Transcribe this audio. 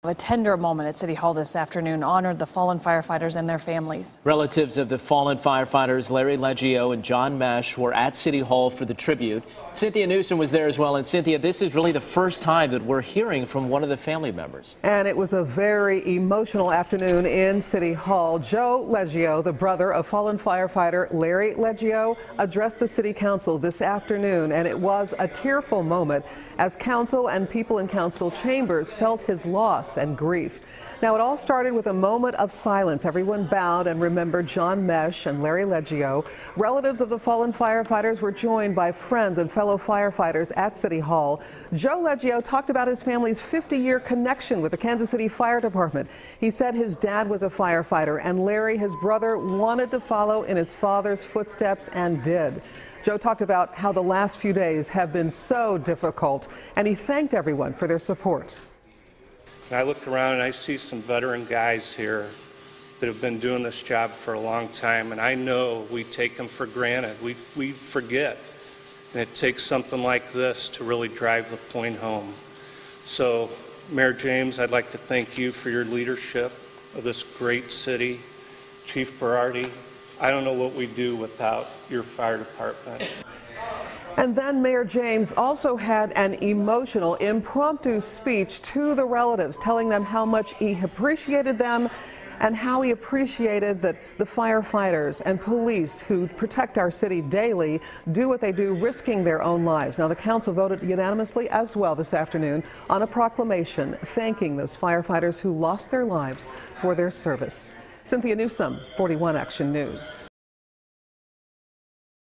A tender moment at City Hall this afternoon honored the fallen firefighters and their families. Relatives of the fallen firefighters Larry Leggio and John Mesh were at City Hall for the tribute. Cynthia Newsom was there as well. And Cynthia, this is really the first time that we're hearing from one of the family members. And it was a very emotional afternoon in City Hall. Joe Leggio, the brother of fallen firefighter Larry Leggio, addressed the City Council this afternoon, and it was a tearful moment as council and people in council chambers felt his loss and grief. Now, it all started with a moment of silence. Everyone bowed and remembered John Mesh and Larry Leggio. Relatives of the fallen firefighters were joined by friends and fellow firefighters at City Hall. Joe Leggio talked about his family's 50-year connection with the Kansas City Fire Department. He said his dad was a firefighter, and Larry, his brother, wanted to follow in his father's footsteps and did. Joe talked about how the last few days have been so difficult, and he thanked everyone for their support. I look around and I see some veteran guys here that have been doing this job for a long time, and I know we take them for granted. We forget, and it takes something like this to really drive the point home. So, Mayor James, I'd like to thank you for your leadership of this great city. Chief Berardi, I don't know what we'd do without your fire department. And then Mayor James also had an emotional, impromptu speech to the relatives, telling them how much he appreciated them and how he appreciated that the firefighters and police who protect our city daily do what they do, risking their own lives. Now, the council voted unanimously as well this afternoon on a proclamation thanking those firefighters who lost their lives for their service. Cynthia Newsom, 41 Action News.